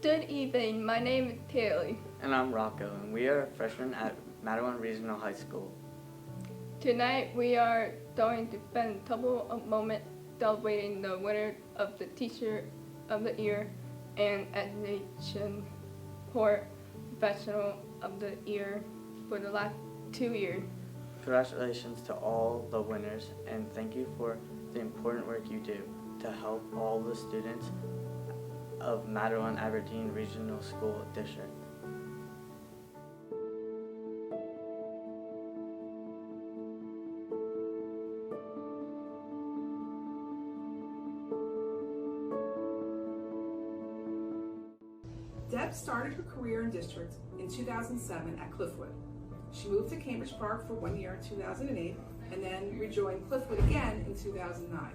Good evening, my name is Taylor. And I'm Rocco, and we are freshmen at Mattawan Regional High School. Tonight we are going to spend a couple of moments celebrating the winner of the Teacher of the Year and Education Support Professional of the Year for the last 2 years. Congratulations to all the winners, and thank you for the important work you do to help all the students of Mattawan Aberdeen Regional School District. Deb started her career in district in 2007 at Cliffwood. She moved to Cambridge Park for 1 year in 2008 and then rejoined Cliffwood again in 2009.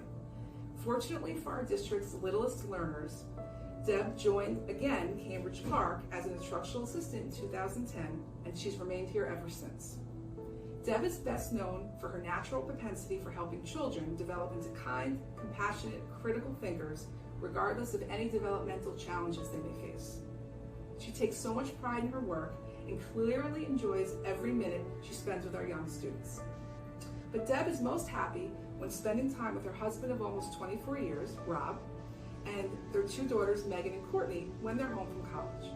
Fortunately for our district's littlest learners, Deb joined again Cambridge Park as an instructional assistant in 2010, and she's remained here ever since. Deb is best known for her natural propensity for helping children develop into kind, compassionate, critical thinkers, regardless of any developmental challenges they may face. She takes so much pride in her work and clearly enjoys every minute she spends with our young students. But Deb is most happy when spending time with her husband of almost 24 years, Rob, and their 2 daughters, Megan and Courtney, when they're home from college.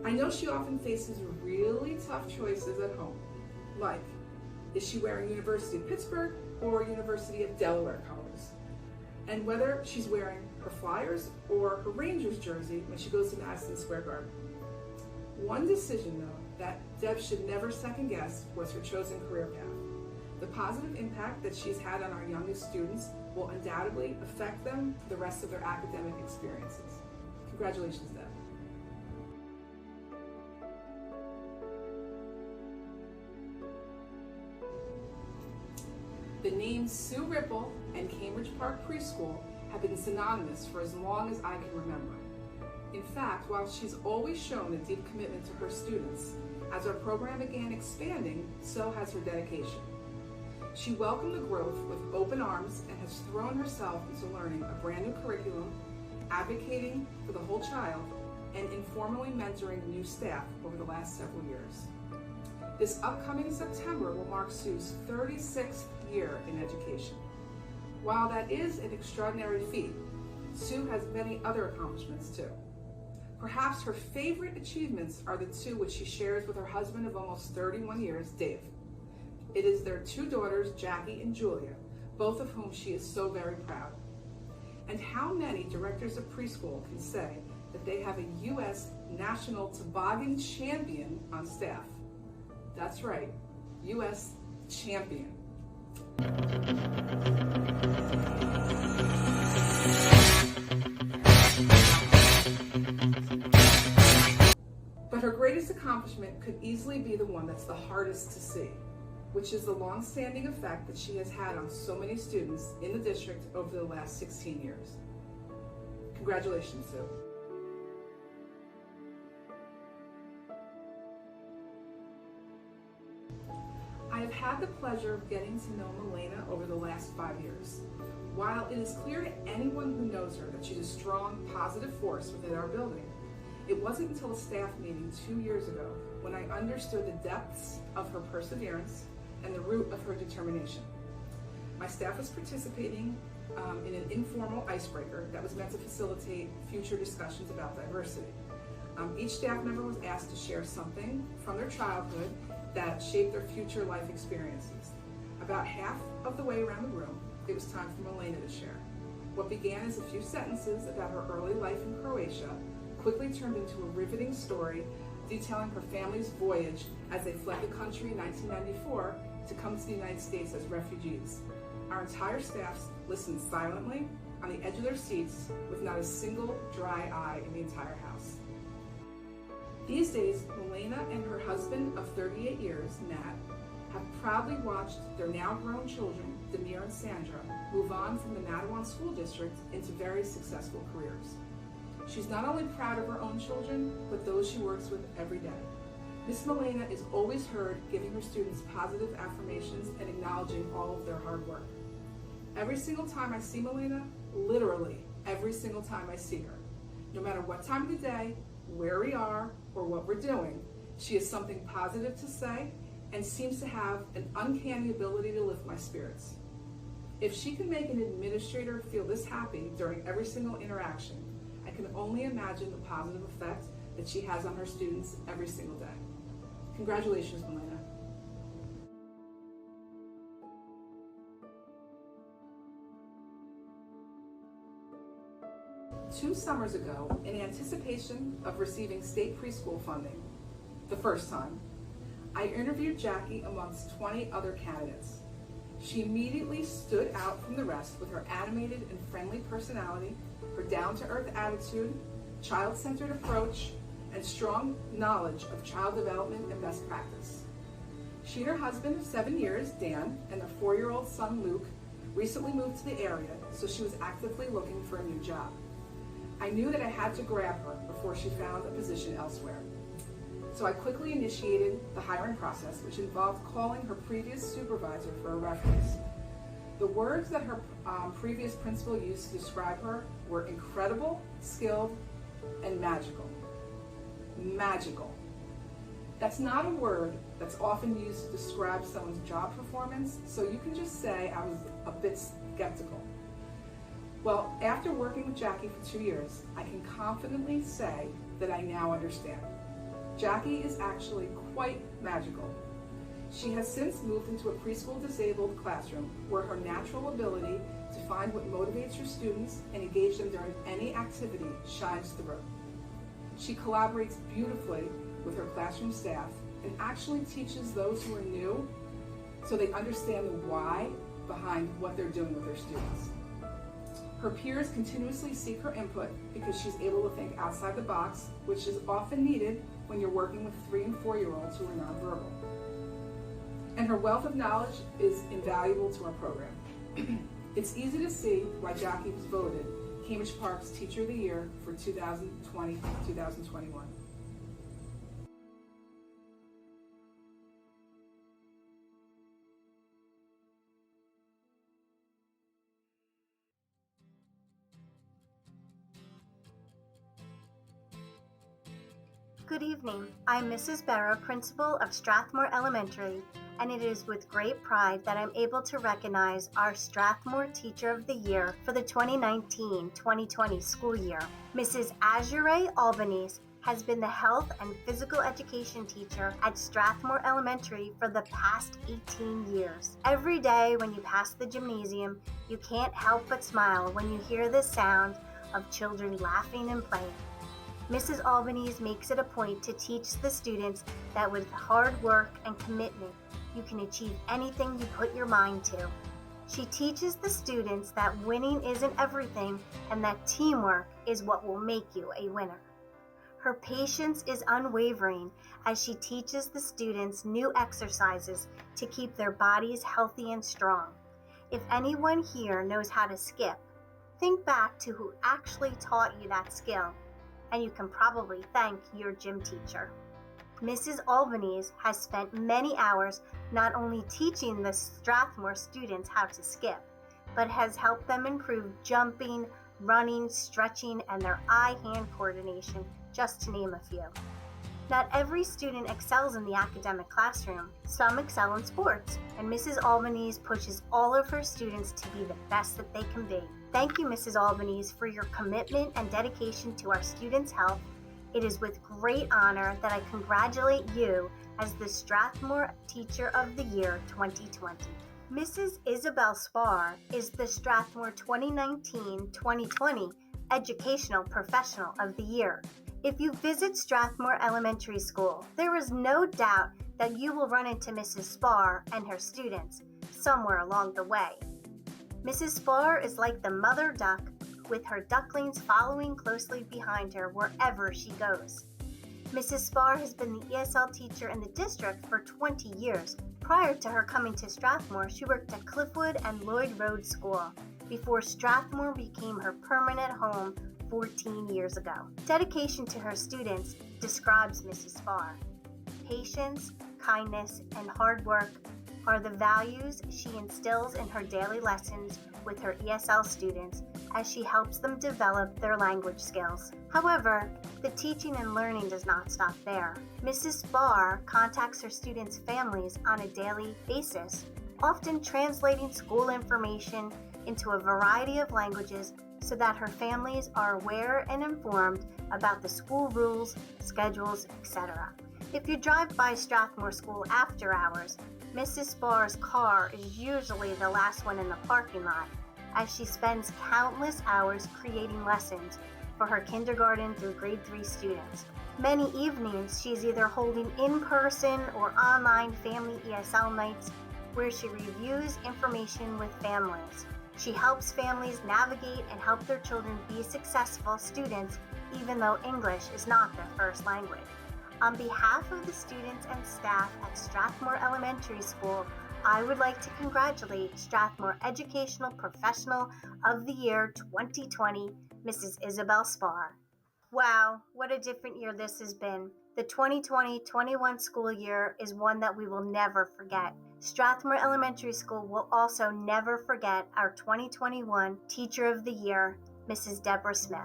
I know she often faces really tough choices at home, like, is she wearing University of Pittsburgh or University of Delaware colors? And whether she's wearing her Flyers or her Rangers jersey when she goes to Madison Square Garden. One decision, though, that Deb should never second guess was her chosen career path. The positive impact that she's had on our youngest students will undoubtedly affect them for the rest of their academic experiences. Congratulations, Deb. The names Sue Ripple and Cambridge Park Preschool have been synonymous for as long as I can remember. In fact, while she's always shown a deep commitment to her students, as our program began expanding, so has her dedication. She welcomed the growth with open arms and has thrown herself into learning a brand new curriculum, advocating for the whole child, and informally mentoring new staff over the last several years. This upcoming September will mark Sue's 36th year in education. While that is an extraordinary feat, Sue has many other accomplishments too. Perhaps her favorite achievements are the 2 which she shares with her husband of almost 31 years, Dave. It is their 2 daughters, Jackie and Julia, both of whom she is so very proud. And how many directors of preschool can say that they have a U.S. National Toboggan Champion on staff? That's right, U.S. Champion. But her greatest accomplishment could easily be the one that's the hardest to see, which is the long-standing effect that she has had on so many students in the district over the last 16 years. Congratulations, Sue. I have had the pleasure of getting to know Milena over the last 5 years. While it is clear to anyone who knows her that she's a strong, positive force within our building, it wasn't until a staff meeting 2 years ago when I understood the depths of her perseverance and the root of her determination. My staff was participating in an informal icebreaker that was meant to facilitate future discussions about diversity. Each staff member was asked to share something from their childhood that shaped their future life experiences. About half of the way around the room, it was time for Milena to share. What began as a few sentences about her early life in Croatia quickly turned into a riveting story detailing her family's voyage as they fled the country in 1994 to come to the United States as refugees. Our entire staff listened silently on the edge of their seats with not a single dry eye in the entire house. These days, Milena and her husband of 38 years, Matt, have proudly watched their now grown children, Demir and Sandra, move on from the Mattawan School District into very successful careers. She's not only proud of her own children, but those she works with every day. Miss Milena is always heard giving her students positive affirmations and acknowledging all of their hard work. Every single time I see Milena, literally every single time I see her, No matter what time of the day, where we are, or what we're doing, she has something positive to say and seems to have an uncanny ability to lift my spirits. If she can make an administrator feel this happy during every single interaction, I can only imagine the positive effect that she has on her students every single day. Congratulations, Milena. 2 summers ago, in anticipation of receiving state preschool funding, the first time, I interviewed Jackie amongst 20 other candidates. She immediately stood out from the rest with her animated and friendly personality, her down-to-earth attitude, child-centered approach, and strong knowledge of child development and best practice. She and her husband of 7 years, Dan, and their 4-year-old son, Luke, recently moved to the area, so she was actively looking for a new job. I knew that I had to grab her before she found a position elsewhere. So I quickly initiated the hiring process, which involved calling her previous supervisor for a reference. The words that her previous principal used to describe her were incredible, skilled, and magical. Magical. That's not a word that's often used to describe someone's job performance, so you can just say I was a bit skeptical. Well, after working with Jackie for 2 years, I can confidently say that I now understand. Jackie is actually quite magical. She has since moved into a preschool disabled classroom where her natural ability to find what motivates her students and engage them during any activity shines through. She collaborates beautifully with her classroom staff and actually teaches those who are new so they understand the why behind what they're doing with their students. Her peers continuously seek her input because she's able to think outside the box, which is often needed when you're working with 3- and 4-year-olds who are nonverbal. And her wealth of knowledge is invaluable to our program. It's easy to see why Jackie was voted Cambridge Park's Teacher of the Year for 2020-2021. Good evening. I'm Mrs. Barrow, principal of Strathmore Elementary, and it is with great pride that I'm able to recognize our Strathmore Teacher of the Year for the 2019-2020 school year. Mrs. Azure Albanese has been the health and physical education teacher at Strathmore Elementary for the past 18 years. Every day when you pass the gymnasium, you can't help but smile when you hear the sound of children laughing and playing. Mrs. Albanese makes it a point to teach the students that with hard work and commitment, you can achieve anything you put your mind to. She teaches the students that winning isn't everything and that teamwork is what will make you a winner. Her patience is unwavering as she teaches the students new exercises to keep their bodies healthy and strong. If anyone here knows how to skip, think back to who actually taught you that skill, and you can probably thank your gym teacher. Mrs. Albanese has spent many hours not only teaching the Strathmore students how to skip, but has helped them improve jumping, running, stretching, and their eye-hand coordination, just to name a few. Not every student excels in the academic classroom. Some excel in sports, and Mrs. Albanese pushes all of her students to be the best that they can be. Thank you, Mrs. Albanese, for your commitment and dedication to our students' health. It is with great honor that I congratulate you as the Strathmore Teacher of the Year 2020. Mrs. Isabel Spar is the Strathmore 2019-2020 Educational Professional of the Year. If you visit Strathmore Elementary School, there is no doubt that you will run into Mrs. Spar and her students somewhere along the way. Mrs. Spar is like the mother duck, with her ducklings following closely behind her wherever she goes. Mrs. Spar has been the ESL teacher in the district for 20 years. Prior to her coming to Strathmore, she worked at Cliffwood and Lloyd Road School before Strathmore became her permanent home 14 years ago. Dedication to her students describes Mrs. Spar. Patience, kindness, and hard work are the values she instills in her daily lessons with her ESL students as she helps them develop their language skills. However, the teaching and learning does not stop there. Mrs. Spar contacts her students' families on a daily basis, often translating school information into a variety of languages so that her families are aware and informed about the school rules, schedules, etc. If you drive by Strathmore School after hours, Mrs. Sparr's car is usually the last one in the parking lot, as she spends countless hours creating lessons for her kindergarten through grade 3 students. Many evenings, she is either holding in-person or online family ESL nights where she reviews information with families. She helps families navigate and help their children be successful students even though English is not their first language. On behalf of the students and staff at Strathmore Elementary School, I would like to congratulate Strathmore Educational Professional of the Year 2020, Mrs. Isabel Spar. Wow, what a different year this has been. The 2020-21 school year is one that we will never forget. Strathmore Elementary School will also never forget our 2021 Teacher of the Year, Mrs. Deborah Smith.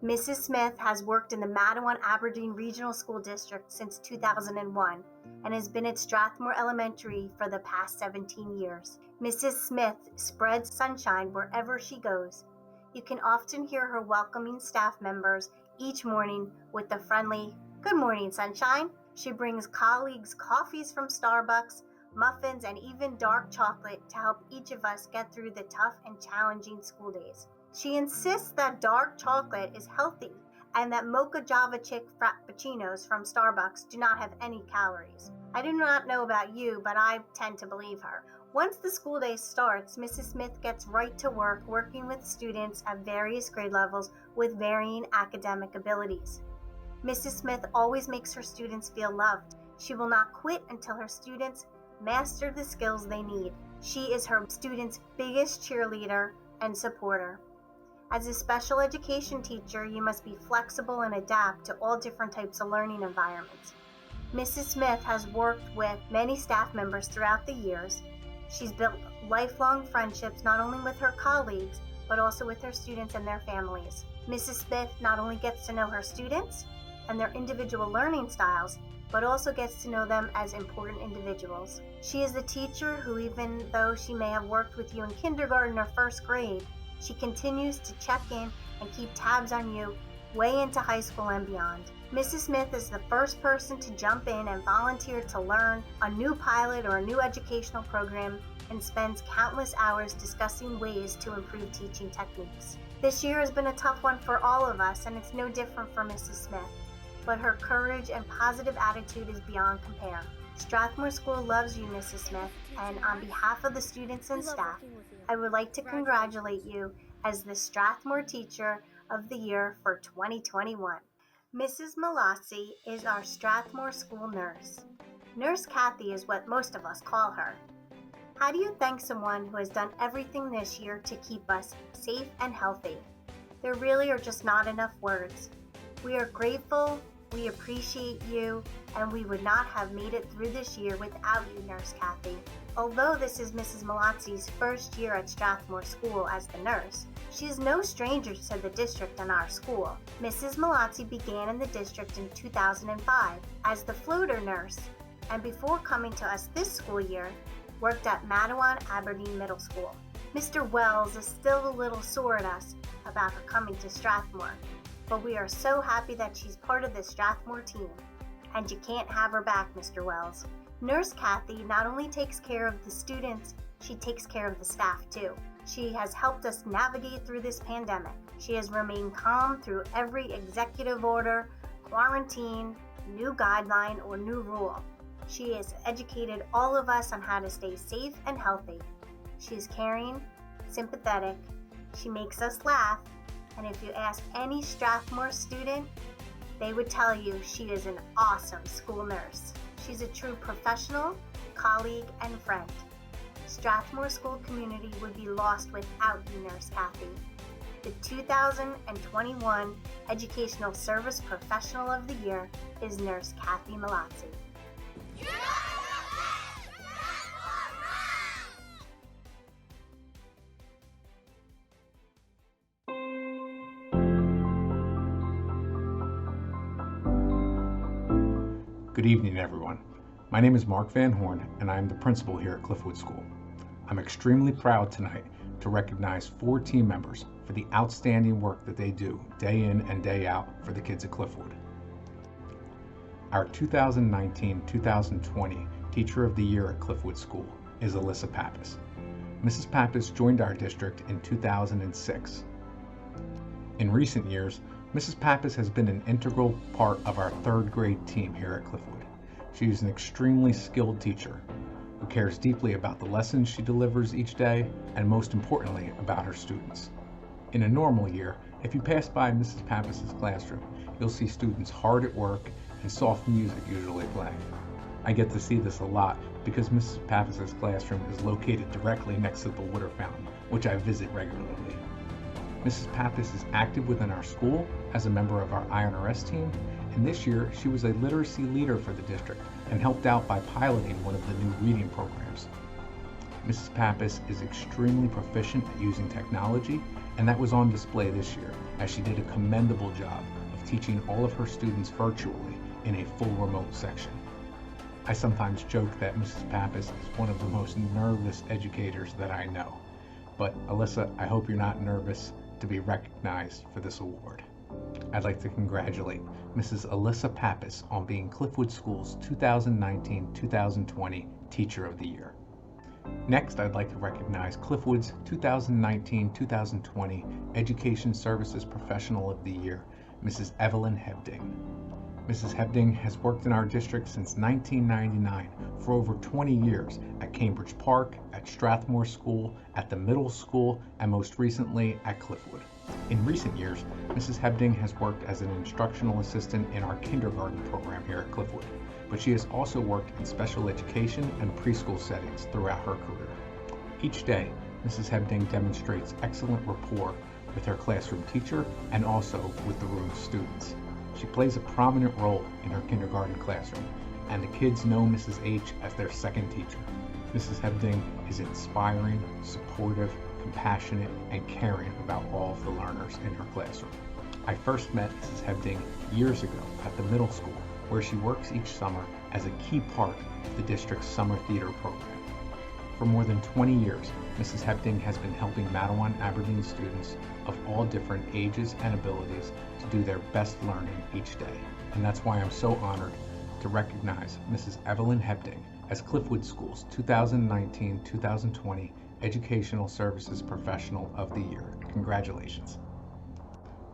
Mrs. Smith has worked in the Matawan-Aberdeen Regional School District since 2001 and has been at Strathmore Elementary for the past 17 years. Mrs. Smith spreads sunshine wherever she goes. You can often hear her welcoming staff members each morning with the friendly, "Good morning, sunshine." She brings colleagues coffees from Starbucks, muffins, and even dark chocolate to help each of us get through the tough and challenging school days. She insists that dark chocolate is healthy and that mocha java chick frappuccinos from Starbucks do not have any calories. I do not know about you, but I tend to believe her. Once the school day starts, Mrs. Smith gets right to work working with students at various grade levels with varying academic abilities. Mrs. Smith always makes her students feel loved. She will not quit until her students master the skills they need. She is her students' biggest cheerleader and supporter. As a special education teacher, you must be flexible and adapt to all different types of learning environments. Mrs. Smith has worked with many staff members throughout the years. She's built lifelong friendships not only with her colleagues, but also with her students and their families. Mrs. Smith not only gets to know her students and their individual learning styles, but also gets to know them as important individuals. She is the teacher who, even though she may have worked with you in kindergarten or first grade, she continues to check in and keep tabs on you way into high school and beyond. Mrs. Smith is the first person to jump in and volunteer to learn a new pilot or a new educational program and spends countless hours discussing ways to improve teaching techniques. This year has been a tough one for all of us, and it's no different for Mrs. Smith, but her courage and positive attitude is beyond compare. Strathmore School loves you, Mrs. Smith, and on behalf of the students and staff, I would like to congratulate you as the Strathmore Teacher of the Year for 2021. Mrs. Malazzi is our Strathmore School nurse. Nurse Kathy is what most of us call her. How do you thank someone who has done everything this year to keep us safe and healthy? There really are just not enough words. We are grateful, we appreciate you, and we would not have made it through this year without you, Nurse Kathy. Although this is Mrs. Malazzi's first year at Strathmore School as the nurse, she is no stranger to the district and our school. Mrs. Malazzi began in the district in 2005 as the floater nurse, and before coming to us this school year, worked at Matawan-Aberdeen Middle School. Mr. Wells is still a little sore at us about her coming to Strathmore, but we are so happy that she's part of the Strathmore team. And you can't have her back, Mr. Wells. Nurse Kathy not only takes care of the students, she takes care of the staff too. She has helped us navigate through this pandemic. She has remained calm through every executive order, quarantine, new guideline, or new rule. She has educated all of us on how to stay safe and healthy. She is caring, sympathetic, she makes us laugh, and if you ask any Strathmore student, they would tell you she is an awesome school nurse. She's a true professional, colleague, and friend. Strathmore School community would be lost without you, Nurse Kathy. The 2021 Educational Service Professional of the Year is Nurse Kathy Malazzi. Good evening, everyone. My name is Mark Van Horn, and I am the principal here at Cliffwood School. I'm extremely proud tonight to recognize 4 team members for the outstanding work that they do day in and day out for the kids at Cliffwood. Our 2019-2020 Teacher of the Year at Cliffwood School is Alyssa Pappas. Mrs. Pappas joined our district in 2006. In recent years, Mrs. Pappas has been an integral part of our 3rd grade team here at Cliffwood. She is an extremely skilled teacher who cares deeply about the lessons she delivers each day and, most importantly, about her students. In a normal year, if you pass by Mrs. Pappas's classroom, you'll see students hard at work and soft music usually playing. I get to see this a lot because Mrs. Pappas's classroom is located directly next to the water fountain, which I visit regularly. Mrs. Pappas is active within our school as a member of our INRS team, and this year she was a literacy leader for the district and helped out by piloting one of the new reading programs. Mrs. Pappas is extremely proficient at using technology, and that was on display this year as she did a commendable job of teaching all of her students virtually in a full remote section. I sometimes joke that Mrs. Pappas is one of the most nervous educators that I know. But Alyssa, I hope you're not nervous to be recognized for this award. I'd like to congratulate Mrs. Alyssa Pappas on being Cliffwood School's 2019-2020 Teacher of the Year. Next, I'd like to recognize Cliffwood's 2019-2020 Education Services Professional of the Year, Mrs. Evelyn Hebding. Mrs. Hebding has worked in our district since 1999 for over 20 years at Cambridge Park, at Strathmore School, at the middle school, and most recently at Cliffwood. In recent years, Mrs. Hebding has worked as an instructional assistant in our kindergarten program here at Cliffwood, but she has also worked in special education and preschool settings throughout her career. Each day, Mrs. Hebding demonstrates excellent rapport with her classroom teacher and also with the room's students. She plays a prominent role in her kindergarten classroom, and the kids know Mrs. H as their second teacher. Mrs. Hebding is inspiring, supportive, compassionate, and caring about all of the learners in her classroom. I first met Mrs. Hebding years ago at the middle school, where she works each summer as a key part of the district's summer theater program. For more than 20 years, Mrs. Hebding has been helping Matawan Aberdeen students of all different ages and abilities to do their best learning each day. And that's why I'm so honored to recognize Mrs. Evelyn Hebding as Cliffwood School's 2019-2020 Educational Services Professional of the Year. Congratulations.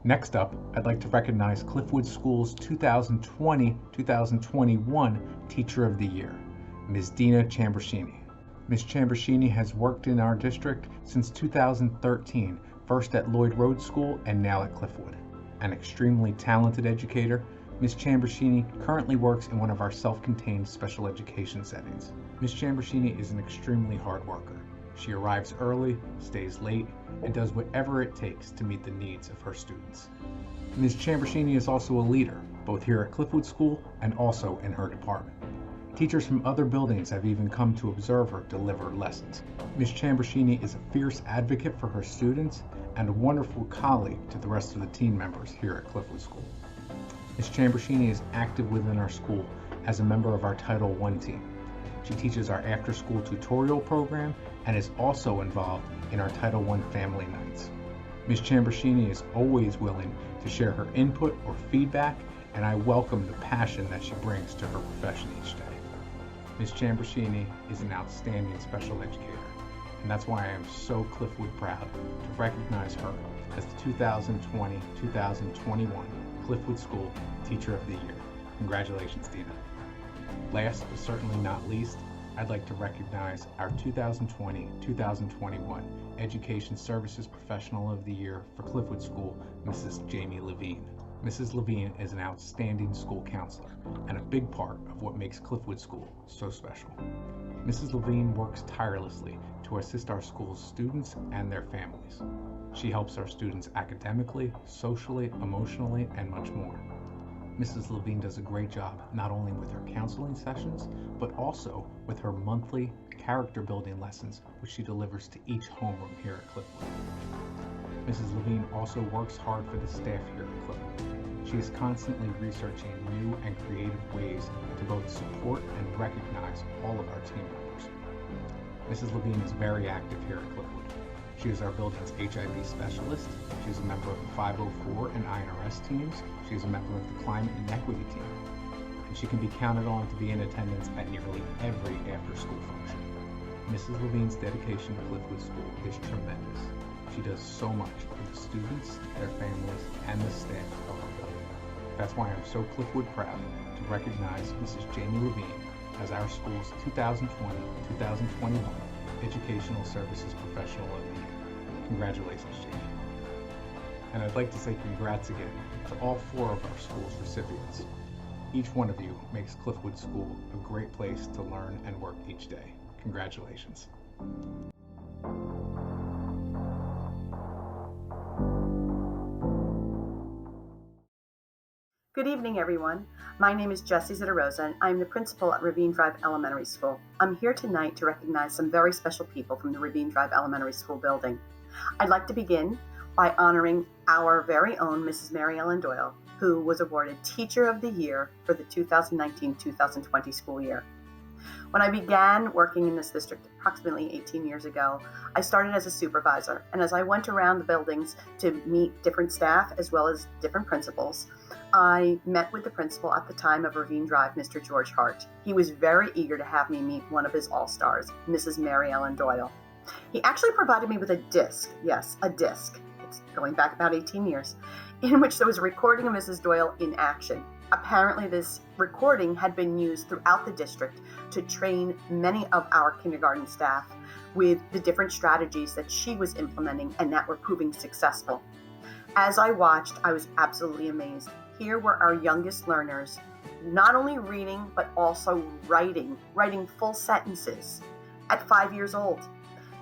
Next up, I'd like to recognize Cliffwood School's 2020-2021 Teacher of the Year, Ms. Dina Chambersini. Ms. Chambersini has worked in our district since 2013, first at Lloyd Road School and now at Cliffwood. An extremely talented educator, Ms. Chambersini currently works in one of our self-contained special education settings. Ms. Chambersini is an extremely hard worker. She arrives early, stays late, and does whatever it takes to meet the needs of her students. Ms. Chambersini is also a leader, both here at Cliffwood School and also in her department. Teachers from other buildings have even come to observe her deliver lessons. Ms. Chambersini is a fierce advocate for her students and a wonderful colleague to the rest of the team members here at Cliffwood School. Ms. Chambersini is active within our school as a member of our Title I team. She teaches our after-school tutorial program and is also involved in our Title I family nights. Ms. Chambersini is always willing to share her input or feedback, and I welcome the passion that she brings to her profession each day. Ms. Chambersini is an outstanding special educator, and that's why I am so Cliffwood proud to recognize her as the 2020-2021 Cliffwood School Teacher of the Year. Congratulations, Dina. Last but certainly not least, I'd like to recognize our 2020-2021 Education Services Professional of the Year for Cliffwood School, Mrs. Jamie Levine. Mrs. Levine is an outstanding school counselor and a big part of what makes Cliffwood School so special. Mrs. Levine works tirelessly to assist our school's students and their families. She helps our students academically, socially, emotionally, and much more. Mrs. Levine does a great job not only with her counseling sessions, but also with her monthly character building lessons, which she delivers to each homeroom here at Cliffwood. Mrs. Levine also works hard for the staff here at Clifwood. She is constantly researching new and creative ways to both support and recognize all of our team members. Mrs. Levine is very active here at Clifwood. She is our building's HIV specialist. She is a member of the 504 and INRS teams. She is a member of the Climate and Equity team. And she can be counted on to be in attendance at nearly every after-school function. Mrs. Levine's dedication to Clifwood School is tremendous. She does so much for the students, their families, and the staff of our building. That's why I'm so Clifwood proud to recognize Mrs. Jamie Levine as our school's 2020-2021 Educational Services Professional of the Year. Congratulations, Jamie. And I'd like to say congrats again to all 4 of our school's recipients. Each one of you makes Clifwood School a great place to learn and work each day. Congratulations. Good evening, everyone. My name is Jessie Zitarosa, and I'm the principal at Ravine Drive Elementary School. I'm here tonight to recognize some very special people from the Ravine Drive Elementary School building. I'd like to begin by honoring our very own Mrs. Mary Ellen Doyle, who was awarded Teacher of the Year for the 2019-2020 school year. When I began working in this district approximately 18 years ago, I started as a supervisor, and as I went around the buildings to meet different staff as well as different principals, I met with the principal at the time of Ravine Drive, Mr. George Hart. He was very eager to have me meet one of his all-stars, Mrs. Mary Ellen Doyle. He actually provided me with a disc, yes, a disc, it's going back about 18 years, in which there was a recording of Mrs. Doyle in action. Apparently, this recording had been used throughout the district to train many of our kindergarten staff with the different strategies that she was implementing and that were proving successful. As I watched, I was absolutely amazed. Here were our youngest learners, not only reading, but also writing full sentences at 5 years old.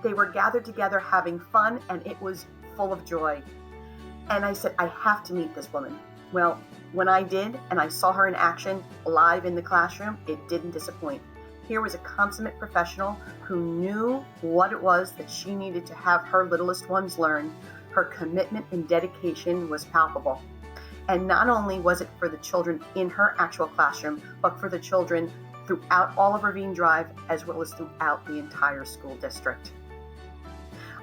They were gathered together having fun, and it was full of joy. And I said, I have to meet this woman. Well, when I did, and I saw her in action live in the classroom, it didn't disappoint. Here was a consummate professional who knew what it was that she needed to have her littlest ones learn. Her commitment and dedication was palpable. And not only was it for the children in her actual classroom, but for the children throughout all of Ravine Drive, as well as throughout the entire school district.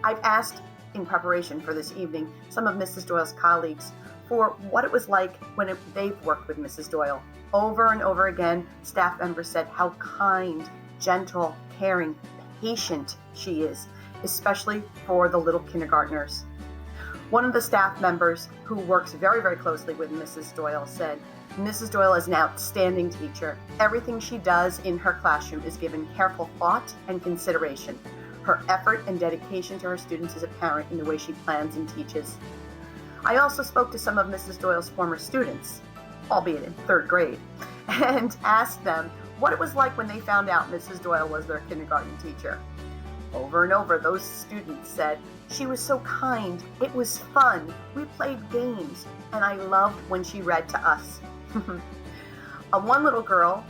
I've asked, in preparation for this evening, some of Mrs. Doyle's colleagues for what it was like when they've worked with Mrs. Doyle. Over and over again, staff members said how kind, gentle, caring, patient she is, especially for the little kindergartners. One of the staff members who works very, very closely with Mrs. Doyle said, Mrs. Doyle is an outstanding teacher. Everything she does in her classroom is given careful thought and consideration. Her effort and dedication to her students is apparent in the way she plans and teaches. I also spoke to some of Mrs. Doyle's former students, albeit in 3rd grade, and asked them what it was like when they found out Mrs. Doyle was their kindergarten teacher. Over and over, those students said, she was so kind, it was fun, we played games, and I loved when she read to us. One little girl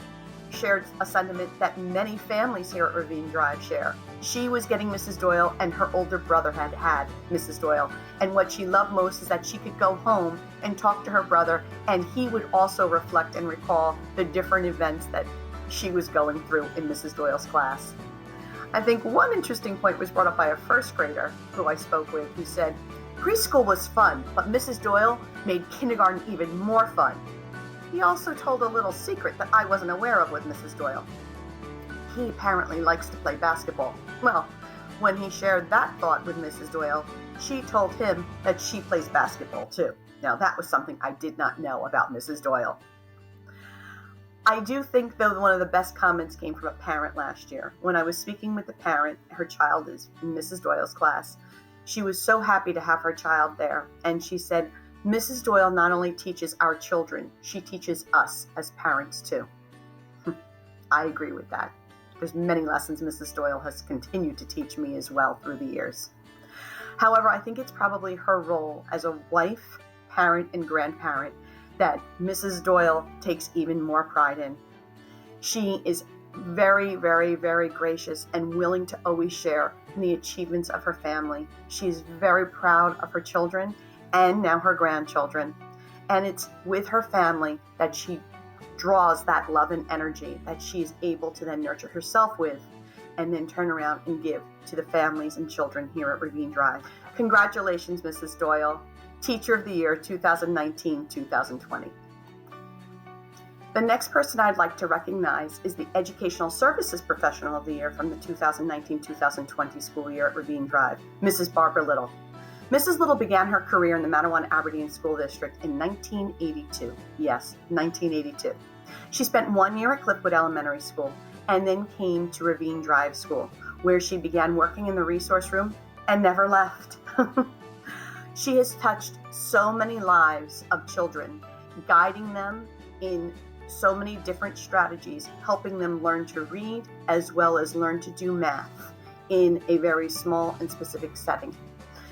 shared a sentiment that many families here at Ravine Drive share. She was getting Mrs. Doyle, and her older brother had Mrs. Doyle, and what she loved most is that she could go home and talk to her brother, and he would also reflect and recall the different events that she was going through in Mrs. Doyle's class. I think one interesting point was brought up by a 1st grader who I spoke with, who said, preschool was fun, but Mrs. Doyle made kindergarten even more fun. He also told a little secret that I wasn't aware of with Mrs. Doyle. He apparently likes to play basketball. Well, when he shared that thought with Mrs. Doyle, she told him that she plays basketball too. Now, that was something I did not know about Mrs. Doyle. I do think, though, one of the best comments came from a parent last year. When I was speaking with the parent, her child is in Mrs. Doyle's class. She was so happy to have her child there, and she said, Mrs. Doyle not only teaches our children, she teaches us as parents too. I agree with that. There's many lessons Mrs. Doyle has continued to teach me as well through the years. However, I think it's probably her role as a wife, parent, and grandparent that Mrs. Doyle takes even more pride in. She is very, very, very gracious and willing to always share in the achievements of her family. She's very proud of her children and now her grandchildren. And it's with her family that she draws that love and energy that she's able to then nurture herself with and then turn around and give to the families and children here at Ravine Drive. Congratulations, Mrs. Doyle, Teacher of the Year 2019-2020. The next person I'd like to recognize is the Educational Services Professional of the Year from the 2019-2020 school year at Ravine Drive, Mrs. Barbara Little. Mrs. Little began her career in the Manawan-Aberdeen School District in 1982. Yes, 1982. She spent 1 year at Cliffwood Elementary School and then came to Ravine Drive School, where she began working in the resource room and never left. She has touched so many lives of children, guiding them in so many different strategies, helping them learn to read as well as learn to do math in a very small and specific setting.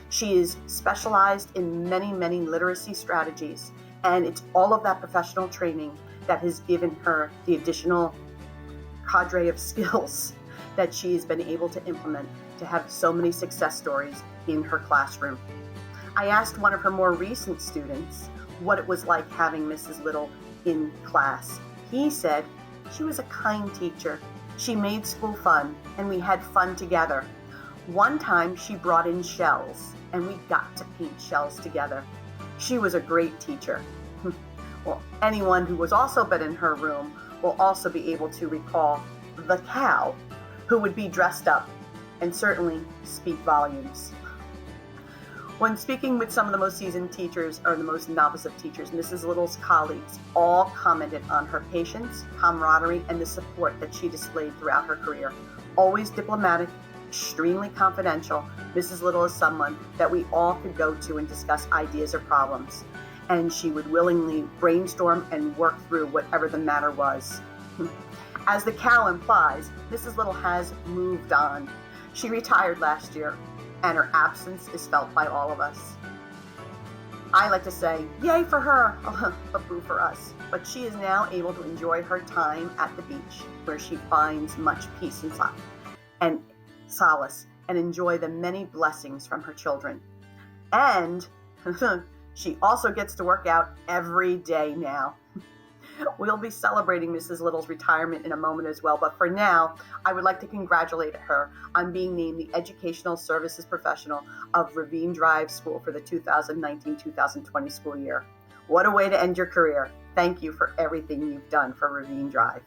She is specialized in many, many literacy strategies, and it's all of that professional training that has given her the additional cadre of skills that she has been able to implement to have so many success stories in her classroom. I asked one of her more recent students what it was like having Mrs. Little in class. He said she was a kind teacher. She made school fun, and we had fun together. One time she brought in shells, and we got to paint shells together. She was a great teacher. Well, anyone who was also been in her room will also be able to recall the cow who would be dressed up and certainly speak volumes. When speaking with some of the most seasoned teachers or the most novice of teachers, Mrs. Little's colleagues all commented on her patience, camaraderie, and the support that she displayed throughout her career. Always diplomatic, extremely confidential, Mrs. Little is someone that we all could go to and discuss ideas or problems. And she would willingly brainstorm and work through whatever the matter was. As the cow implies, Mrs. Little has moved on. She retired last year, and her absence is felt by all of us. I like to say, yay for her, but boo for us. But she is now able to enjoy her time at the beach, where she finds much peace and solace, and enjoy the many blessings from her children. And she also gets to work out every day now. We'll be celebrating Mrs. Little's retirement in a moment as well, but for now, I would like to congratulate her on being named the Educational Services Professional of Ravine Drive School for the 2019-2020 school year. What a way to end your career. Thank you for everything you've done for Ravine Drive.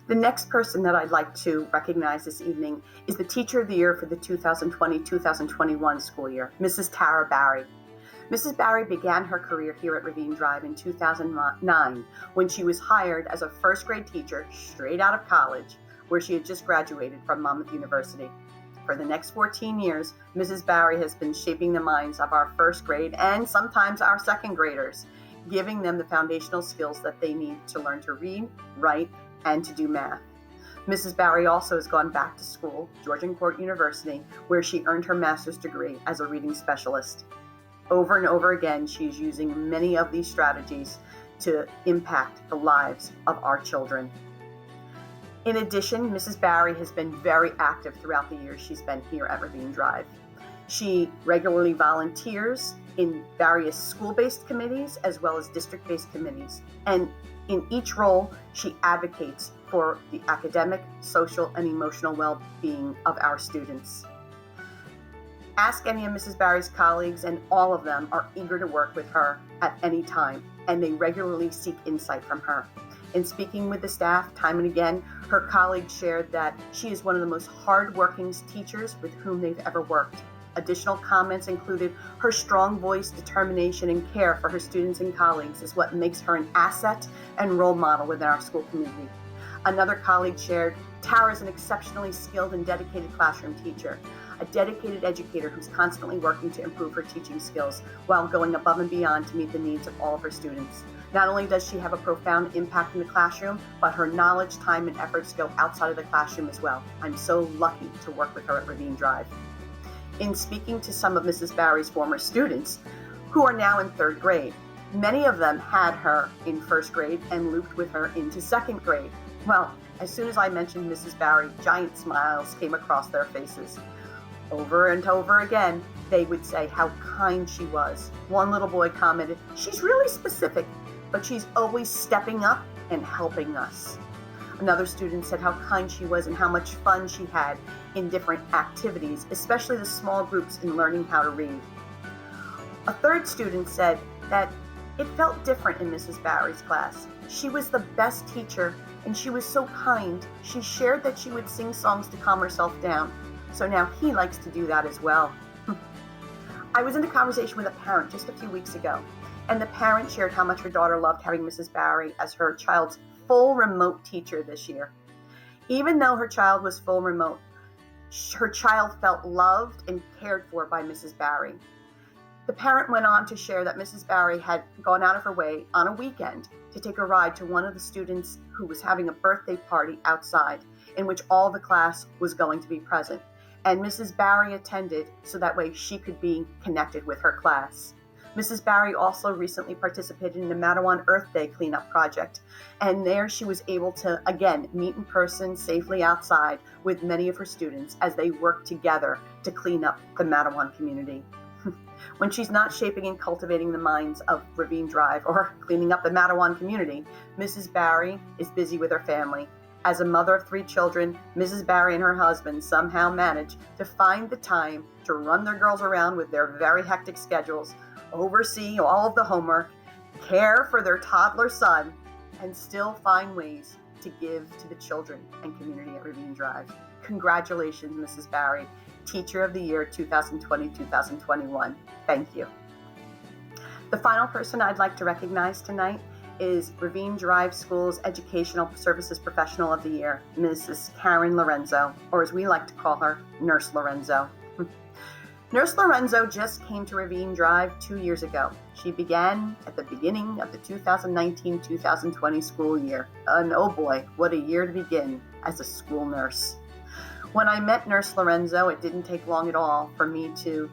The next person that I'd like to recognize this evening is the Teacher of the Year for the 2020-2021 school year, Mrs. Tara Barry. Mrs. Barry began her career here at Ravine Drive in 2009 when she was hired as a first grade teacher straight out of college, where she had just graduated from Monmouth University. For the next 14 years, Mrs. Barry has been shaping the minds of our first grade and sometimes our second graders, giving them the foundational skills that they need to learn to read, write, and to do math. Mrs. Barry also has gone back to school, Georgian Court University, where she earned her master's degree as a reading specialist. Over and over again, she is using many of these strategies to impact the lives of our children. In addition, Mrs. Barry has been very active throughout the years she's been here at Ravine Drive. She regularly volunteers in various school-based committees as well as district-based committees. And in each role, she advocates for the academic, social, and emotional well-being of our students. Ask any of Mrs. Barry's colleagues, and all of them are eager to work with her at any time, and they regularly seek insight from her. In speaking with the staff time and again, her colleagues shared that she is one of the most hardworking teachers with whom they've ever worked. Additional comments included her strong voice, determination, and care for her students and colleagues is what makes her an asset and role model within our school community. Another colleague shared, Tara is an exceptionally skilled and dedicated classroom teacher, a dedicated educator who's constantly working to improve her teaching skills while going above and beyond to meet the needs of all of her students. Not only does she have a profound impact in the classroom, but her knowledge, time, and efforts go outside of the classroom as well. I'm so lucky to work with her at Ravine Drive. In speaking to some of Mrs. Barry's former students, who are now in third grade, many of them had her in first grade and looped with her into second grade. Well, as soon as I mentioned Mrs. Barry, giant smiles came across their faces. Over and over again, they would say how kind she was. One little boy commented, "She's really specific, but she's always stepping up and helping us." Another student said how kind she was and how much fun she had in different activities, especially the small groups in learning how to read. A third student said that it felt different in Mrs. Barry's class. She was the best teacher and she was so kind. She shared that she would sing songs to calm herself down. So now he likes to do that as well. I was in a conversation with a parent just a few weeks ago, and the parent shared how much her daughter loved having Mrs. Barry as her child's full remote teacher this year. Even though her child was full remote, her child felt loved and cared for by Mrs. Barry. The parent went on to share that Mrs. Barry had gone out of her way on a weekend to take a ride to one of the students who was having a birthday party outside, in which all the class was going to be present. And Mrs. Barry attended so that way she could be connected with her class. Mrs. Barry also recently participated in the Mattawan Earth Day cleanup project, and there she was able to, again, meet in person safely outside with many of her students as they worked together to clean up the Mattawan community. When she's not shaping and cultivating the minds of Ravine Drive or cleaning up the Mattawan community, Mrs. Barry is busy with her family. As a mother of 3 children, Mrs. Barry and her husband somehow managed to find the time to run their girls around with their very hectic schedules, oversee all of the homework, care for their toddler son, and still find ways to give to the children and community at Ravine Drive. Congratulations, Mrs. Barry, Teacher of the Year 2020-2021. Thank you. The final person I'd like to recognize tonight is Ravine Drive School's Educational Services Professional of the Year, Mrs. Karen Lorenzo, or as we like to call her, Nurse Lorenzo. Nurse Lorenzo just came to Ravine Drive 2 years ago. She began at the beginning of the 2019-2020 school year. And oh boy, what a year to begin as a school nurse. When I met Nurse Lorenzo, it didn't take long at all for me to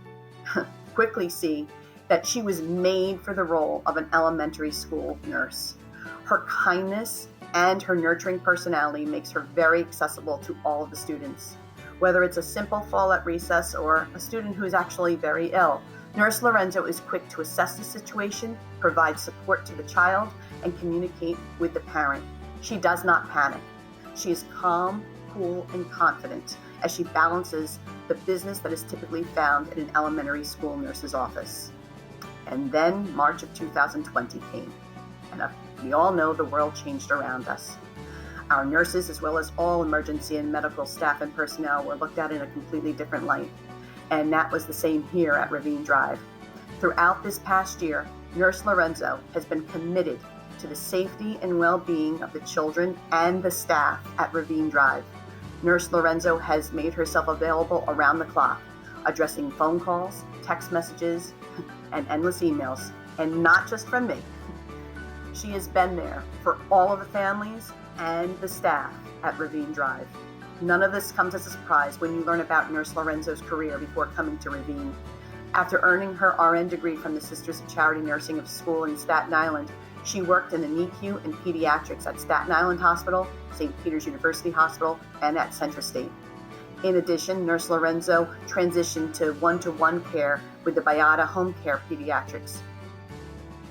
quickly see that she was made for the role of an elementary school nurse. Her kindness and her nurturing personality makes her very accessible to all of the students. Whether it's a simple fall at recess or a student who is actually very ill, Nurse Lorenzo is quick to assess the situation, provide support to the child, and communicate with the parent. She does not panic. She is calm, cool, and confident as she balances the business that is typically found in an elementary school nurse's office. And then March of 2020 came, and we all know the world changed around us. Our nurses, as well as all emergency and medical staff and personnel, were looked at in a completely different light, and that was the same here at Ravine Drive. Throughout this past year, Nurse Lorenzo has been committed to the safety and well-being of the children and the staff at Ravine Drive. Nurse Lorenzo has made herself available around the clock, addressing phone calls, text messages, and endless emails, and not just from me. She has been there for all of the families and the staff at Ravine Drive. None of this comes as a surprise when you learn about Nurse Lorenzo's career before coming to Ravine. After earning her RN degree from the Sisters of Charity Nursing of School in Staten Island, she worked in the NICU and pediatrics at Staten Island Hospital, St. Peter's University Hospital, and at Centra State. In addition, Nurse Lorenzo transitioned to one-to-one care with the Bayada Home Care Pediatrics.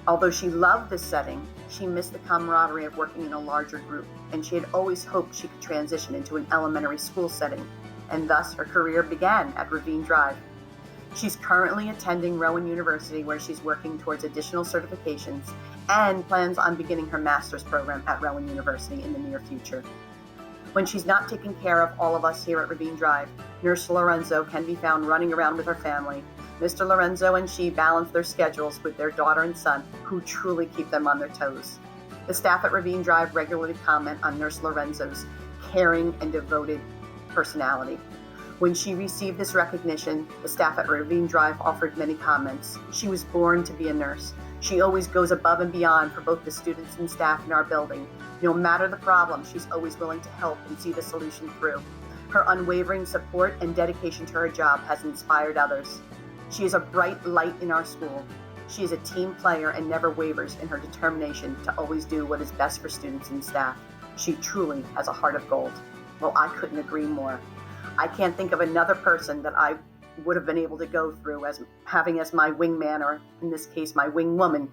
Although she loved this setting, she missed the camaraderie of working in a larger group, and she had always hoped she could transition into an elementary school setting, and thus her career began at Ravine Drive. She's currently attending Rowan University, where she's working towards additional certifications and plans on beginning her master's program at Rowan University in the near future. When she's not taking care of all of us here at Ravine Drive, Nurse Lorenzo can be found running around with her family. Mr. Lorenzo and she balance their schedules with their daughter and son, who truly keep them on their toes. The staff at Ravine Drive regularly comment on Nurse Lorenzo's caring and devoted personality. When she received this recognition, the staff at Ravine Drive offered many comments. She was born to be a nurse. She always goes above and beyond for both the students and staff in our building. No matter the problem, she's always willing to help and see the solution through. Her unwavering support and dedication to her job has inspired others. She is a bright light in our school. She is a team player and never wavers in her determination to always do what is best for students and staff. She truly has a heart of gold. Well, I couldn't agree more. I can't think of another person that I would have been able to go through as having as my wingman, or in this case, my wingwoman,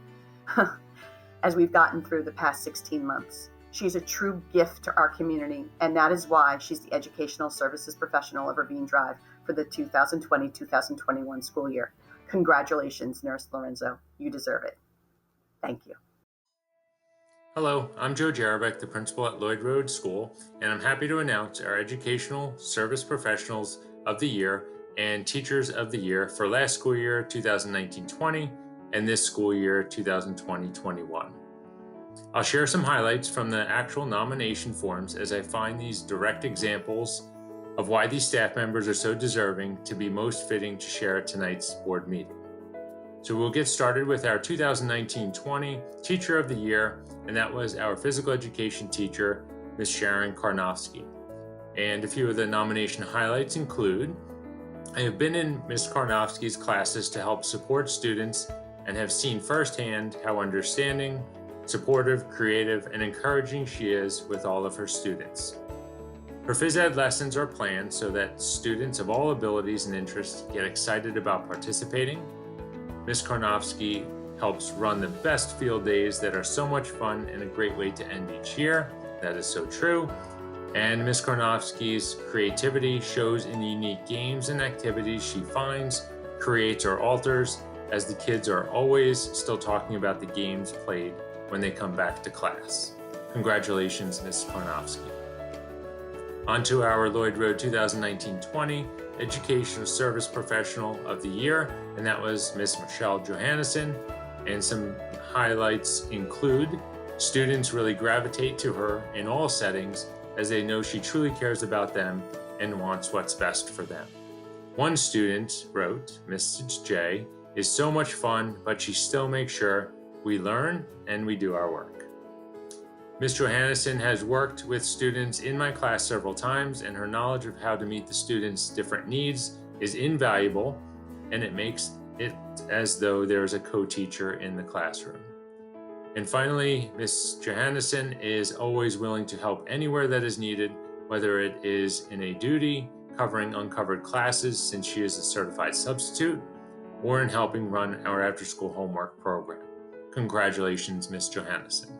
as we've gotten through the past 16 months. She's a true gift to our community, and that is why she's the Educational Services Professional of Ravine Drive for the 2020-2021 school year. Congratulations, Nurse Lorenzo. You deserve it. Thank you. Hello, I'm Joe Jarabek, the principal at Lloyd Road School, and I'm happy to announce our Educational Service Professionals of the Year and Teachers of the Year for last school year 2019-20 and this school year 2020-21. I'll share some highlights from the actual nomination forms as I find these direct examples of why these staff members are so deserving to be most fitting to share at tonight's board meeting. So we'll get started with our 2019-20 Teacher of the Year, and that was our physical education teacher, Ms. Sharon Karnofsky. And a few of the nomination highlights include, I have been in Ms. Karnofsky's classes to help support students and have seen firsthand how understanding, supportive, creative, and encouraging she is with all of her students. Her phys ed lessons are planned so that students of all abilities and interests get excited about participating. Ms. Karnofsky helps run the best field days that are so much fun and a great way to end each year. That is so true. And Ms. Karnofsky's creativity shows in the unique games and activities she finds, creates, or alters, as the kids are always still talking about the games played when they come back to class. Congratulations, Ms. Karnofsky. On to our Lloyd Road 2019-20 Educational Service Professional of the Year, and that was Ms. Michelle Johannesson. And some highlights include students really gravitate to her in all settings as they know she truly cares about them and wants what's best for them. One student wrote, Mrs. J is so much fun, but she still makes sure we learn and we do our work. Ms. Johannesson has worked with students in my class several times, and her knowledge of how to meet the students' different needs is invaluable, and it makes it as though there is a co-teacher in the classroom. And finally, Ms. Johannesson is always willing to help anywhere that is needed, whether it is in a duty, covering uncovered classes since she is a certified substitute, or in helping run our after-school homework program. Congratulations, Ms. Johannesson.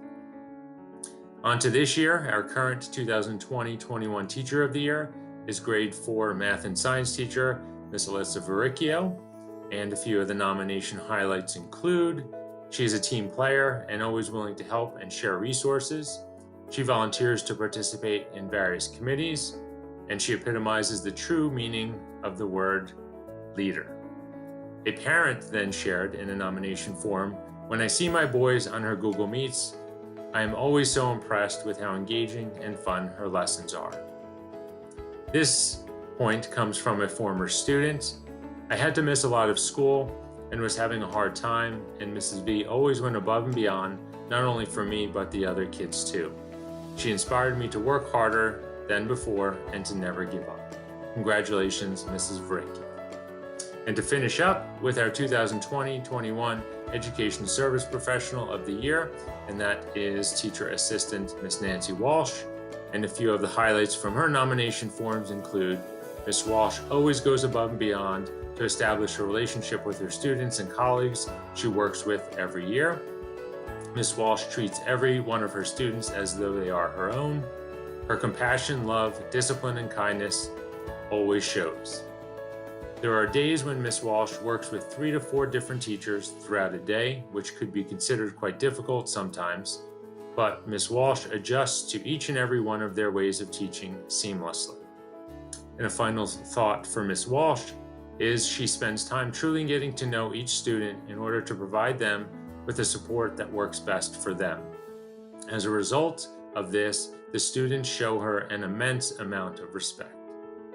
On to this year, our current 2020-21 Teacher of the Year is Grade 4 Math and Science teacher, Ms. Alyssa Verricchio. And a few of the nomination highlights include, she is a team player and always willing to help and share resources. She volunteers to participate in various committees, and she epitomizes the true meaning of the word leader. A parent then shared in a nomination form, when I see my boys on her Google Meets, I am always so impressed with how engaging and fun her lessons are. This point comes from a former student. I had to miss a lot of school and was having a hard time, and Mrs. V always went above and beyond, not only for me, but the other kids too. She inspired me to work harder than before and to never give up. Congratulations, Mrs. Verricchio. And to finish up with our 2020-21 Education Service Professional of the Year, and that is Teacher Assistant Miss Nancy Walsh. And a few of the highlights from her nomination forms include, Miss Walsh always goes above and beyond to establish a relationship with her students and colleagues she works with every year. Miss Walsh treats every one of her students as though they are her own. Her compassion, love, discipline, and kindness always shows. There are days when Miss Walsh works with 3 to 4 different teachers throughout a day, which could be considered quite difficult sometimes, but Miss Walsh adjusts to each and every one of their ways of teaching seamlessly. And a final thought for Miss Walsh is she spends time truly getting to know each student in order to provide them with the support that works best for them. As a result of this, the students show her an immense amount of respect.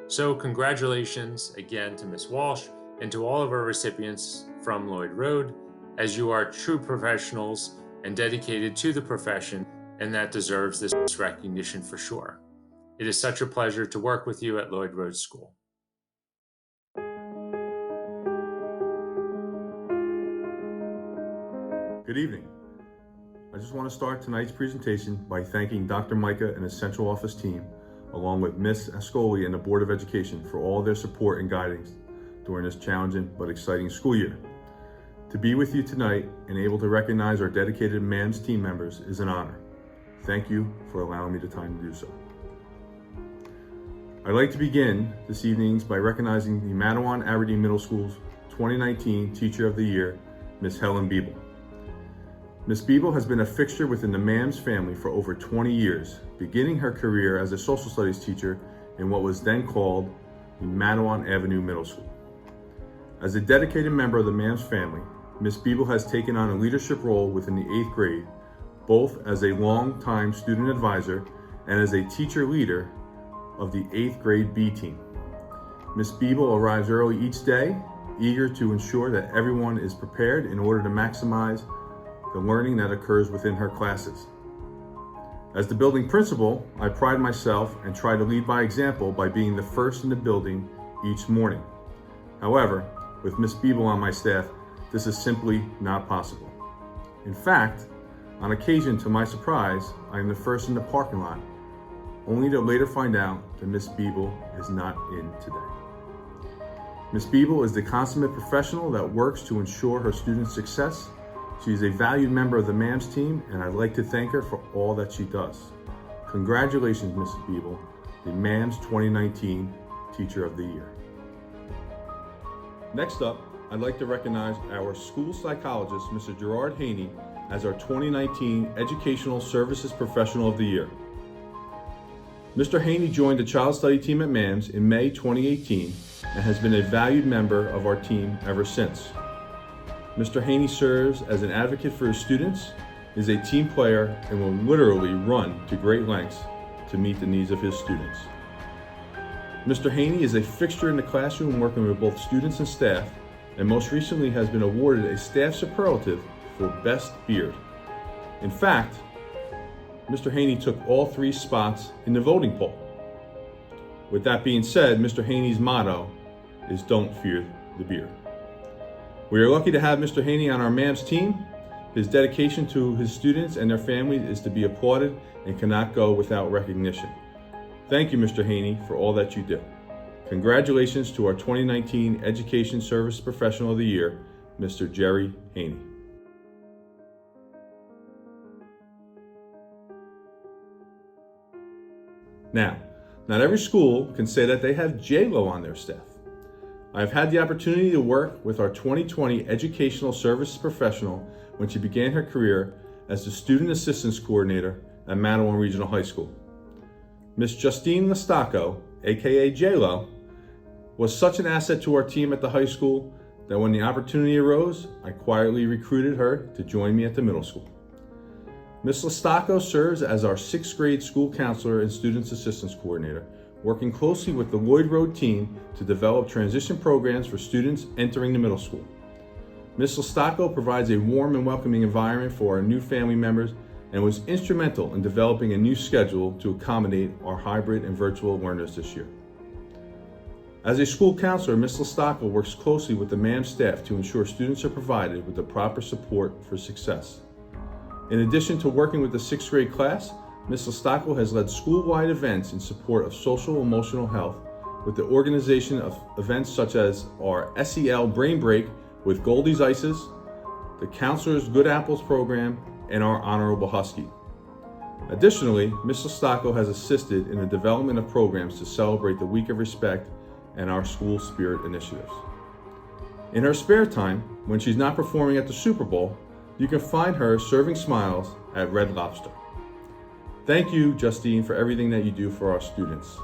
So congratulations again to Ms. Walsh and to all of our recipients from Lloyd Road, as you are true professionals and dedicated to the profession, and that deserves this recognition for sure. It is such a pleasure to work with you at Lloyd Road School. Good evening. I just want to start tonight's presentation by thanking Dr. Micah and his central office team, along with Ms. Ascoli and the Board of Education for all their support and guidance during this challenging but exciting school year. To be with you tonight and able to recognize our dedicated MAMS team members is an honor. Thank you for allowing me the time to do so. I'd like to begin this evening by recognizing the Matawan Aberdeen Middle School's 2019 Teacher of the Year, Ms. Helen Biebel. Ms. Biebel has been a fixture within the MAMS family for over 20 years, beginning her career as a social studies teacher in what was then called the Matawan Avenue Middle School. As a dedicated member of the MAMS family, Ms. Biebel has taken on a leadership role within the 8th grade, both as a long-time student advisor and as a teacher leader of the 8th grade B team. Ms. Biebel arrives early each day, eager to ensure that everyone is prepared in order to maximize the learning that occurs within her classes. As the building principal, I pride myself and try to lead by example by being the first in the building each morning. However, with Ms. Biebel on my staff, this is simply not possible. In fact, on occasion, to my surprise, I am the first in the parking lot, only to later find out that Ms. Biebel is not in today. Ms. Biebel is the consummate professional that works to ensure her students' success. She is a valued member of the MAMS team, and I'd like to thank her for all that she does. Congratulations, Mrs. Biebel, the MAMS 2019 Teacher of the Year. Next up, I'd like to recognize our school psychologist, Mr. Gerard Haney, as our 2019 Educational Services Professional of the Year. Mr. Haney joined the Child Study team at MAMS in May 2018 and has been a valued member of our team ever since. Mr. Haney serves as an advocate for his students, is a team player, and will literally run to great lengths to meet the needs of his students. Mr. Haney is a fixture in the classroom working with both students and staff, and most recently has been awarded a staff superlative for Best Beard. In fact, Mr. Haney took all 3 spots in the voting poll. With that being said, Mr. Haney's motto is "Don't fear the beard." We are lucky to have Mr. Haney on our MAMS team. His dedication to his students and their families is to be applauded and cannot go without recognition. Thank you, Mr. Haney, for all that you do. Congratulations to our 2019 Education Service Professional of the Year, Mr. Jerry Haney. Now, not every school can say that they have J-Lo on their staff. I've had the opportunity to work with our 2020 Educational Services Professional when she began her career as the Student Assistance Coordinator at Matawan Regional High School. Ms. Justine Listacco, aka J-Lo, was such an asset to our team at the high school that when the opportunity arose, I quietly recruited her to join me at the middle school. Ms. Listacco serves as our 6th grade school counselor and Students Assistance Coordinator, working closely with the Lloyd Road team to develop transition programs for students entering the middle school. Ms. Listacco provides a warm and welcoming environment for our new family members and was instrumental in developing a new schedule to accommodate our hybrid and virtual learners this year. As a school counselor, Ms. Listacco works closely with the MAMS staff to ensure students are provided with the proper support for success. In addition to working with the 6th grade class, Ms. Listacco has led school-wide events in support of social and emotional health with the organization of events such as our SEL Brain Break with Goldie's Ices, the Counselors Good Apples program, and our Honorable Husky. Additionally, Ms. Listacco has assisted in the development of programs to celebrate the Week of Respect and our School Spirit initiatives. In her spare time, when she's not performing at the Super Bowl, you can find her serving smiles at Red Lobster. Thank you, Justine, for everything that you do for our students.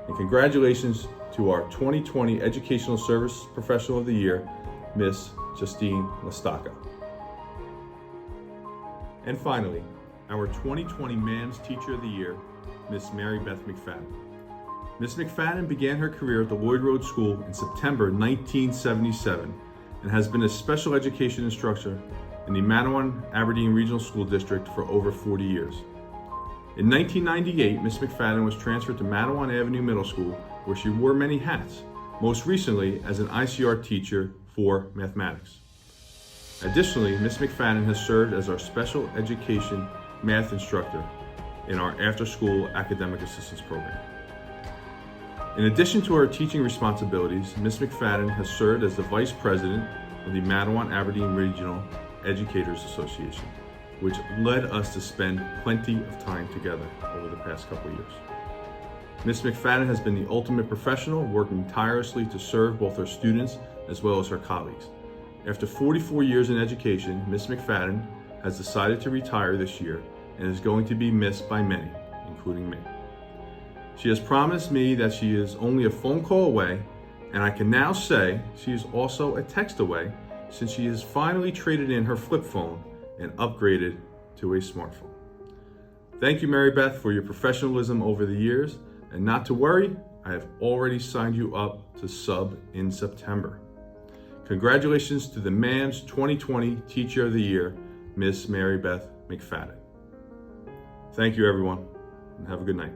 And congratulations to our 2020 Educational Service Professional of the Year, Miss Justine Listacco. And finally, our 2020 MAMS Teacher of the Year, Miss Mary Beth McFadden. Miss McFadden began her career at the Lloyd Road School in September 1977 and has been a special education instructor in the Matawan Aberdeen Regional School District for over 40 years. In 1998, Miss McFadden was transferred to Matawan Avenue Middle School, where she wore many hats, most recently as an ICR teacher for mathematics. Additionally, Ms. McFadden has served as our special education math instructor in our after-school academic assistance program. In addition to her teaching responsibilities, Ms. McFadden has served as the Vice President of the Mattawan-Aberdeen Regional Educators Association, which led us to spend plenty of time together over the past couple of years. Ms. McFadden has been the ultimate professional, working tirelessly to serve both her students as well as her colleagues. After 44 years in education, Ms. McFadden has decided to retire this year and is going to be missed by many, including me. She has promised me that she is only a phone call away, and I can now say she is also a text away, since she has finally traded in her flip phone and upgraded to a smartphone. Thank you, Mary Beth, for your professionalism over the years, and not to worry, I have already signed you up to sub in September. Congratulations to the MAM's 2020 Teacher of the Year, Miss Mary Beth McFadden. Thank you, everyone, and have a good night.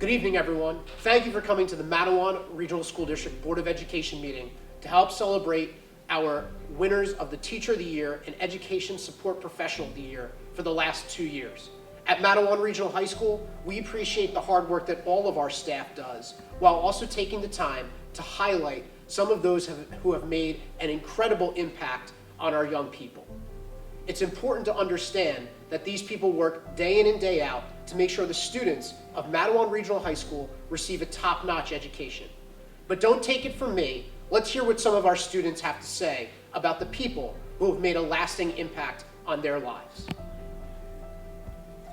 Good evening, everyone. Thank you for coming to the Mattawan Regional School District Board of Education meeting to help celebrate our winners of the Teacher of the Year and Education Support Professional of the Year for the last 2 years. At Mattawan Regional High School, we appreciate the hard work that all of our staff does, while also taking the time to highlight some of those who have made an incredible impact on our young people. It's important to understand that these people work day in and day out to make sure the students of Mattawan Regional High School receive a top-notch education. But don't take it from me. Let's hear what some of our students have to say about the people who have made a lasting impact on their lives.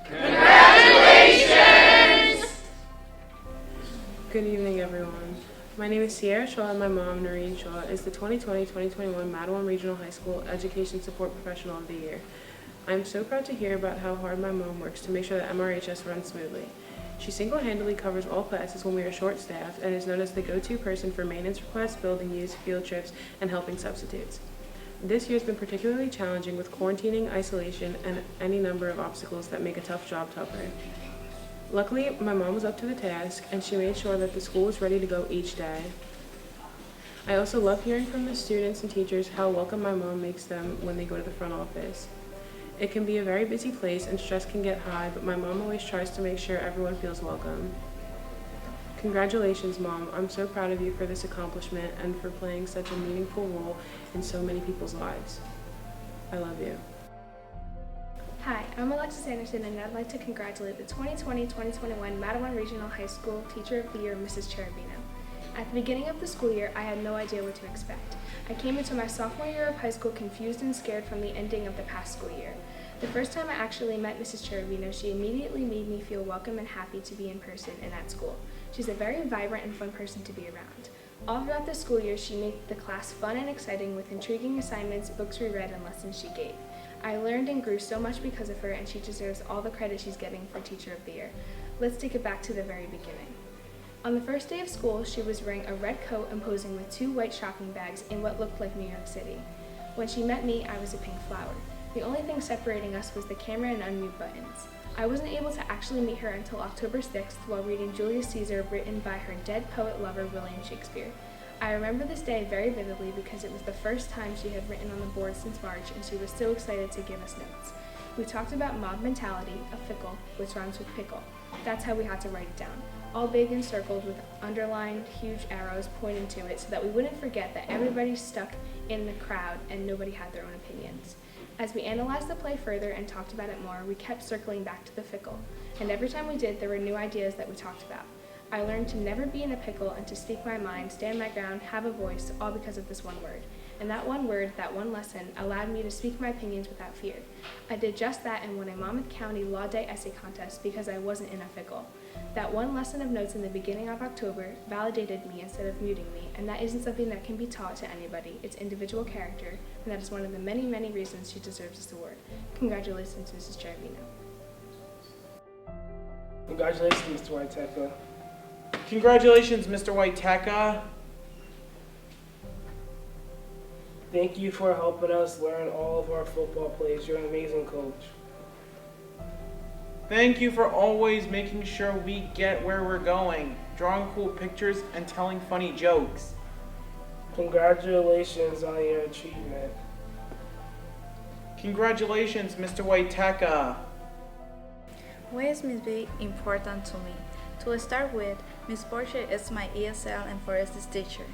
Congratulations! Good evening, everyone. My name is Sierra Shaw, and my mom, Noreen Shaw, is the 2020-2021 Mattawan Regional High School Education Support Professional of the Year. I'm so proud to hear about how hard my mom works to make sure that MRHS runs smoothly. She single-handedly covers all classes when we are short-staffed and is known as the go-to person for maintenance requests, building use, field trips, and helping substitutes. This year has been particularly challenging with quarantining, isolation, and any number of obstacles that make a tough job tougher. Luckily, my mom was up to the task, and she made sure that the school was ready to go each day. I also love hearing from the students and teachers how welcome my mom makes them when they go to the front office. It can be a very busy place and stress can get high, but my mom always tries to make sure everyone feels welcome. Congratulations, Mom. I'm so proud of you for this accomplishment and for playing such a meaningful role in so many people's lives. I love you. Hi, I'm Alexis Anderson, and I'd like to congratulate the 2020-2021 Mattawan Regional High School Teacher of the Year, Mrs. Cherubino. At the beginning of the school year, I had no idea what to expect. I came into my sophomore year of high school confused and scared from the ending of the past school year. The first time I actually met Mrs. Cherubino, she immediately made me feel welcome and happy to be in person and at school. She's a very vibrant and fun person to be around. All throughout the school year, she made the class fun and exciting with intriguing assignments, books we read, and lessons she gave. I learned and grew so much because of her, and she deserves all the credit she's getting for Teacher of the Year. Let's take it back to the very beginning. On the first day of school, she was wearing a red coat and posing with 2 white shopping bags in what looked like New York City. When she met me, I was a pink flower. The only thing separating us was the camera and unmute buttons. I wasn't able to actually meet her until October 6th while reading Julius Caesar, written by her dead poet lover, William Shakespeare. I remember this day very vividly because it was the first time she had written on the board since March, and she was so excited to give us notes. We talked about mob mentality, a fickle, which rhymes with pickle. That's how we had to write it down. All big and circled with underlined huge arrows pointing to it so that we wouldn't forget that everybody's stuck in the crowd and nobody had their own opinions. As we analyzed the play further and talked about it more, we kept circling back to the fickle, and every time we did, there were new ideas that we talked about. I learned to never be in a pickle and to speak my mind, stand my ground, have a voice, all because of this one word. And that one word, that one lesson, allowed me to speak my opinions without fear. I did just that and won a Monmouth County Law Day essay contest because I wasn't in a fickle. That one lesson of notes in the beginning of October validated me instead of muting me, and that isn't something that can be taught to anybody. It's individual character, and that is one of the many, many reasons she deserves this award. Congratulations, Mrs. Cherubino. Congratulations, Mr. Whiteteca. Congratulations, Mr. Whiteteca. Thank you for helping us learn all of our football plays. You're an amazing coach. Thank you for always making sure we get where we're going, drawing cool pictures and telling funny jokes. Congratulations on your achievement. Congratulations, Mr. Waiteka. Why is Miss B important to me? To start with, Miss Portia is my ESL and forensics teacher.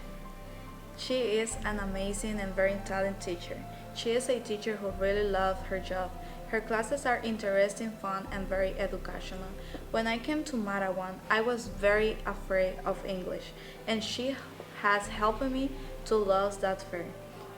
She is an amazing and very talented teacher. She is a teacher who really loves her job. Her classes are interesting, fun, and very educational. When I came to Marawan, I was very afraid of English, and she has helped me to lose that fear.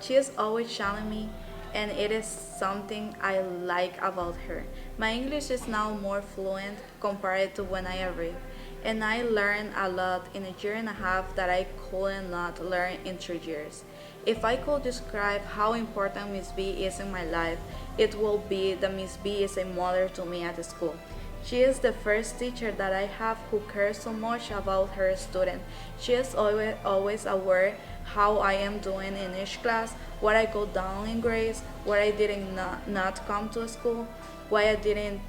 She is always challenging me, and it is something I like about her. My English is now more fluent compared to when I arrived, and I learned a lot in a year and a half that I could not learn in 3 years. If I could describe how important Miss B is in my life, it will be that Miss B is a mother to me at school. She is the first teacher that I have who cares so much about her student. She is always aware how I am doing in each class, what I go down in grades, what I didn't not come to school, why I didn't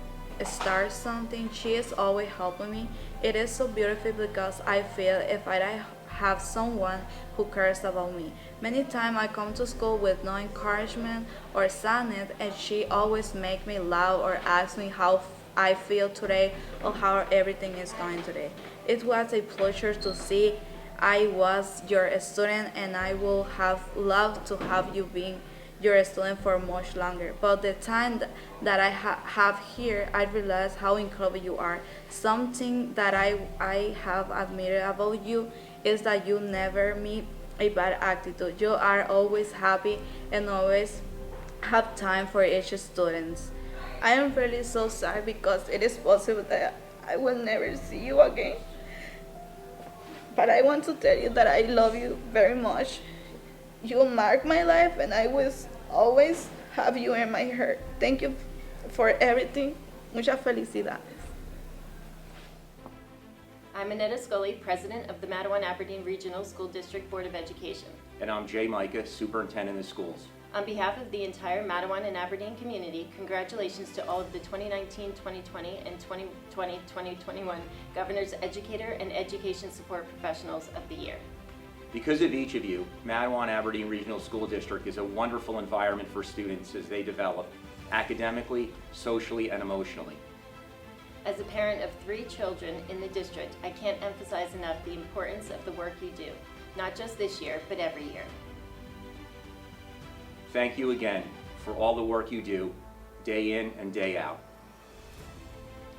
start something. She is always helping me. It is so beautiful because I feel if I have someone who cares about me. Many times I come to school with no encouragement or sadness, and she always makes me laugh or asks me how I feel today or how everything is going today. It was a pleasure to see I was your student, and I would have loved to have you being your student for much longer. But the time that I have here, I realize how incredible you are. Something that I have admired about you is that you never meet a bad attitude. You are always happy and always have time for each student. I am really so sorry because it is possible that I will never see you again. But I want to tell you that I love you very much. You mark my life, and I will always have you in my heart. Thank you for everything. Muchas felicidades. I'm Annetta Scully, President of the Matawan Aberdeen Regional School District Board of Education. And I'm Jay Micah, Superintendent of Schools. On behalf of the entire Matawan and Aberdeen community, congratulations to all of the 2019-2020 and 2020-2021 Governor's Educator and Education Support Professionals of the Year. Because of each of you, Matawan Aberdeen Regional School District is a wonderful environment for students as they develop academically, socially, and emotionally. As a parent of 3 children in the district, I can't emphasize enough the importance of the work you do, not just this year, but every year. Thank you again for all the work you do, day in and day out.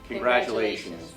Congratulations.